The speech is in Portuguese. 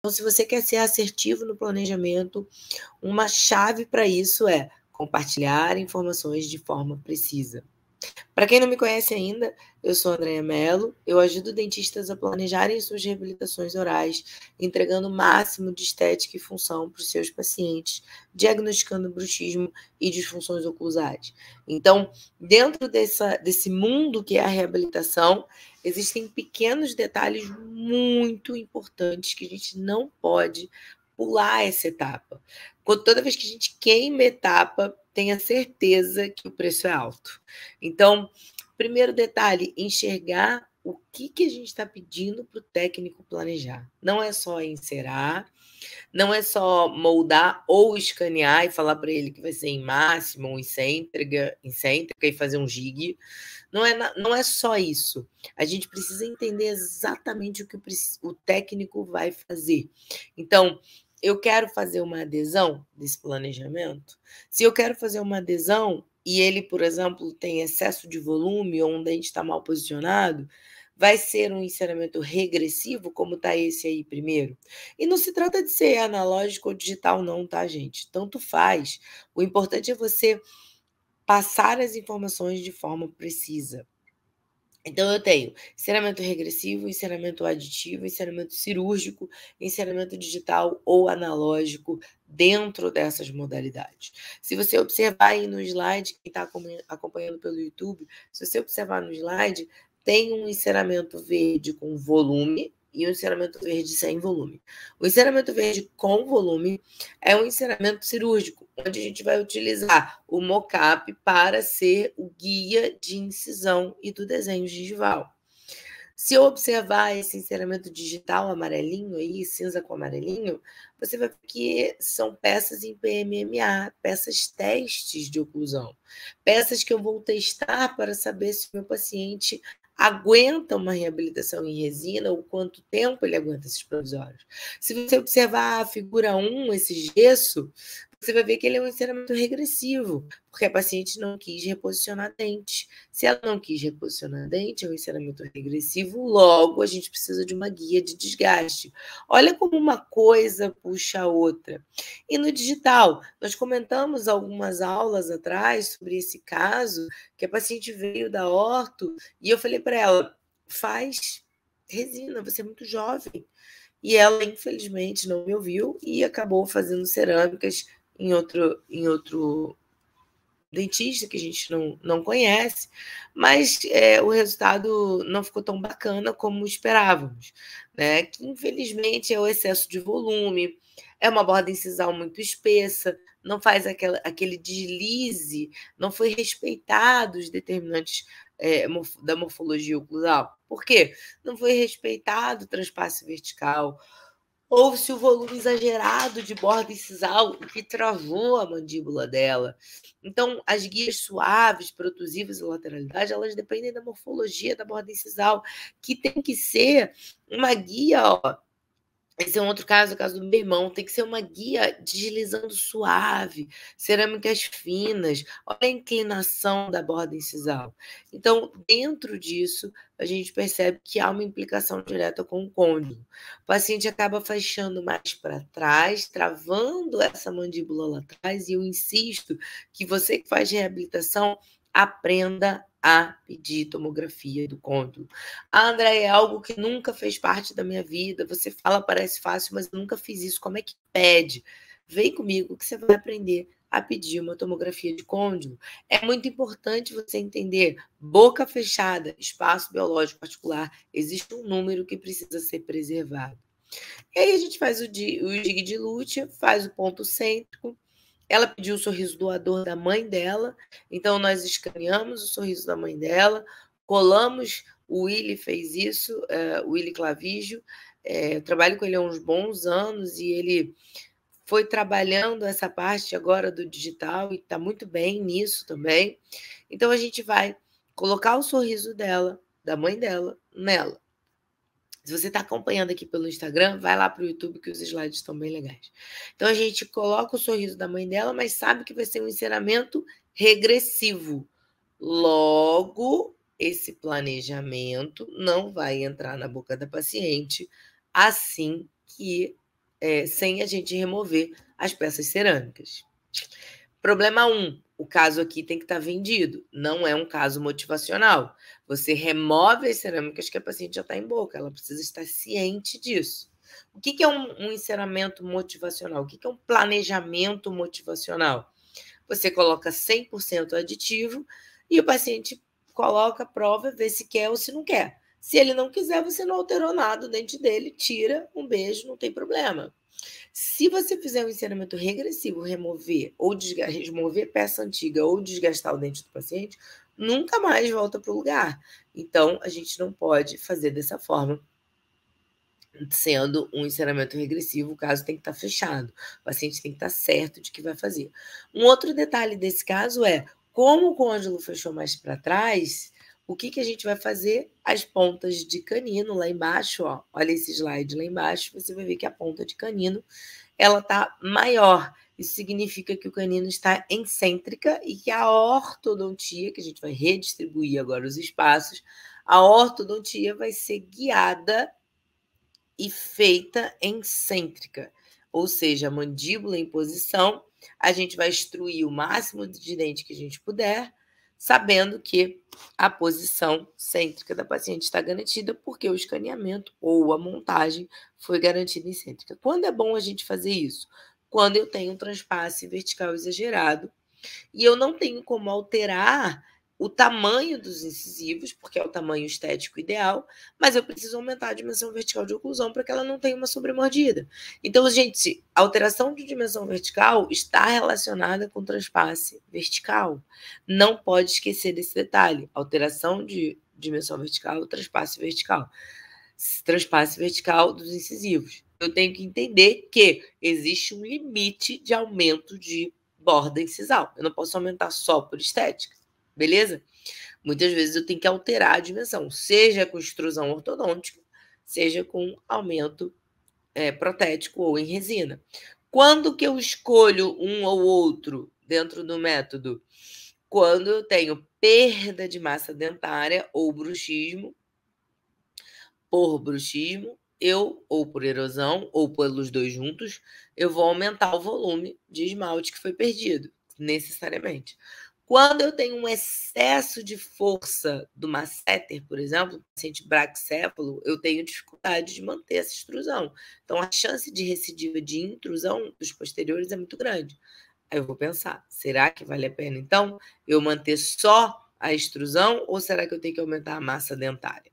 Então, se você quer ser assertivo no planejamento, uma chave para isso é compartilhar informações de forma precisa. Para quem não me conhece ainda, eu sou Andréia Mello, eu ajudo dentistas a planejarem suas reabilitações orais, entregando o máximo de estética e função para os seus pacientes, diagnosticando bruxismo e disfunções oclusais. Então, dentro desse mundo que é a reabilitação, existem pequenos detalhes muito importantes que a gente não pode pular essa etapa. Toda vez que a gente queima etapa, tenha certeza que o preço é alto. Então, primeiro detalhe, enxergar o que a gente está pedindo para o técnico planejar. Não é só encerar, não é só moldar ou escanear e falar para ele que vai ser em máximo ou excêntrica e fazer um jig. Não é só isso. A gente precisa entender exatamente o que o técnico vai fazer. Então, eu quero fazer uma adesão desse planejamento. Se eu quero fazer uma adesão e ele, por exemplo, tem excesso de volume ou um dente está mal posicionado, vai ser um ensinamento regressivo, como está esse aí primeiro. E não se trata de ser analógico ou digital, não, tá, gente? Tanto faz. O importante é você passar as informações de forma precisa. Então, eu tenho ensinamento regressivo, ensinamento aditivo, ensinamento cirúrgico, ensinamento digital ou analógico dentro dessas modalidades. Se você observar aí no slide, quem está acompanhando pelo YouTube, se você observar no slide, tem um ensinamento verde com volume e um ensinamento verde sem volume. O ensinamento verde com volume é um ensinamento cirúrgico, onde a gente vai utilizar o mocap para ser o guia de incisão e do desenho gengival. Se eu observar esse ensinamento digital amarelinho aí, cinza com amarelinho, você vai ver que são peças em PMMA, peças testes de oclusão, peças que eu vou testar para saber se o meu paciente aguenta uma reabilitação em resina ou quanto tempo ele aguenta esses provisórios. Se você observar a figura 1, esse gesso, você vai ver que ele é um ensinamento regressivo, porque a paciente não quis reposicionar dente. Se ela não quis reposicionar dente, é um ensinamento regressivo, logo a gente precisa de uma guia de desgaste. Olha como uma coisa puxa a outra. E no digital, nós comentamos algumas aulas atrás sobre esse caso, que a paciente veio da orto, e eu falei para ela, faz resina, você é muito jovem. E ela, infelizmente, não me ouviu e acabou fazendo cerâmicas em outro dentista que a gente não conhece, mas o resultado não ficou tão bacana como esperávamos, né? Que infelizmente é o excesso de volume, é uma borda incisal muito espessa, não faz aquele deslize, não foi respeitado os determinantes da morfologia oclusal. Por quê? Não foi respeitado o transpasse vertical, houve-se o volume exagerado de borda incisal, o que travou a mandíbula dela. Então, as guias suaves, protusivas e lateralidade, elas dependem da morfologia da borda incisal, que tem que ser uma guia, ó. Esse é um outro caso, o caso do meu irmão. Tem que ser uma guia deslizando suave, cerâmicas finas. Olha a inclinação da borda incisal. Então, dentro disso, a gente percebe que há uma implicação direta com o côndilo. O paciente acaba fechando mais para trás, travando essa mandíbula lá atrás, e eu insisto que você que faz reabilitação, aprenda a pedir tomografia do côndilo. André, é algo que nunca fez parte da minha vida. Você fala, parece fácil, mas eu nunca fiz isso. Como é que pede? Vem comigo que você vai aprender a pedir uma tomografia de côndilo. É muito importante você entender boca fechada, espaço biológico particular, existe um número que precisa ser preservado. E aí a gente faz o jig de Lutia, faz o ponto cêntrico. Ela pediu o sorriso doador da mãe dela, então nós escaneamos o sorriso da mãe dela, colamos, o Willy fez isso, o Willy Clavígio, eu trabalho com ele há uns bons anos e ele foi trabalhando essa parte agora do digital e está muito bem nisso também. Então a gente vai colocar o sorriso dela, da mãe dela, nela. Se você está acompanhando aqui pelo Instagram, vai lá para o YouTube que os slides estão bem legais. Então, a gente coloca o sorriso da mãe dela, mas sabe que vai ser um ensinamento regressivo. Logo, esse planejamento não vai entrar na boca da paciente assim que sem a gente remover as peças cerâmicas. Problema 1, o caso aqui tem que estar vendido, não é um caso motivacional. Você remove as cerâmicas que a paciente já está em boca, ela precisa estar ciente disso. O que é um ensinamento motivacional? O que é um planejamento motivacional? Você coloca 100% aditivo e o paciente coloca a prova, vê se quer ou se não quer. Se ele não quiser, você não alterou nada, o dente dele, tira, um beijo, não tem problema. Se você fizer um ensinamento regressivo, remover peça antiga ou desgastar o dente do paciente, nunca mais volta para o lugar. Então, a gente não pode fazer dessa forma. Sendo um ensinamento regressivo, o caso tem que estar fechado. O paciente tem que estar certo de que vai fazer. Um outro detalhe desse caso é, como o côndilo fechou mais para trás, o que a gente vai fazer? As pontas de canino lá embaixo, ó, olha esse slide lá embaixo, você vai ver que a ponta de canino ela está maior. Isso significa que o canino está excêntrica e que a ortodontia, que a gente vai redistribuir agora os espaços, a ortodontia vai ser guiada e feita excêntrica, ou seja, a mandíbula em posição, a gente vai extruir o máximo de dente que a gente puder, sabendo que a posição cêntrica da paciente está garantida porque o escaneamento ou a montagem foi garantida excêntrica. Quando é bom a gente fazer isso? Quando eu tenho um transpasse vertical exagerado e eu não tenho como alterar o tamanho dos incisivos, porque é o tamanho estético ideal, mas eu preciso aumentar a dimensão vertical de oclusão para que ela não tenha uma sobremordida. Então, gente, a alteração de dimensão vertical está relacionada com transpasse vertical. Não pode esquecer desse detalhe. Alteração de dimensão vertical, transpasse vertical. Transpasse vertical dos incisivos. Eu tenho que entender que existe um limite de aumento de borda incisal. Eu não posso aumentar só por estética. Beleza? Muitas vezes eu tenho que alterar a dimensão, seja com extrusão ortodôntica, seja com aumento protético ou em resina. Quando que eu escolho um ou outro dentro do método? Quando eu tenho perda de massa dentária ou bruxismo, por bruxismo, ou por erosão, ou pelos dois juntos, eu vou aumentar o volume de esmalte que foi perdido, necessariamente. Quando eu tenho um excesso de força do masseter, por exemplo, paciente braxéfalo, eu tenho dificuldade de manter essa extrusão. Então, a chance de recidiva de intrusão dos posteriores é muito grande. Aí eu vou pensar, será que vale a pena, então, eu manter só a extrusão ou será que eu tenho que aumentar a massa dentária?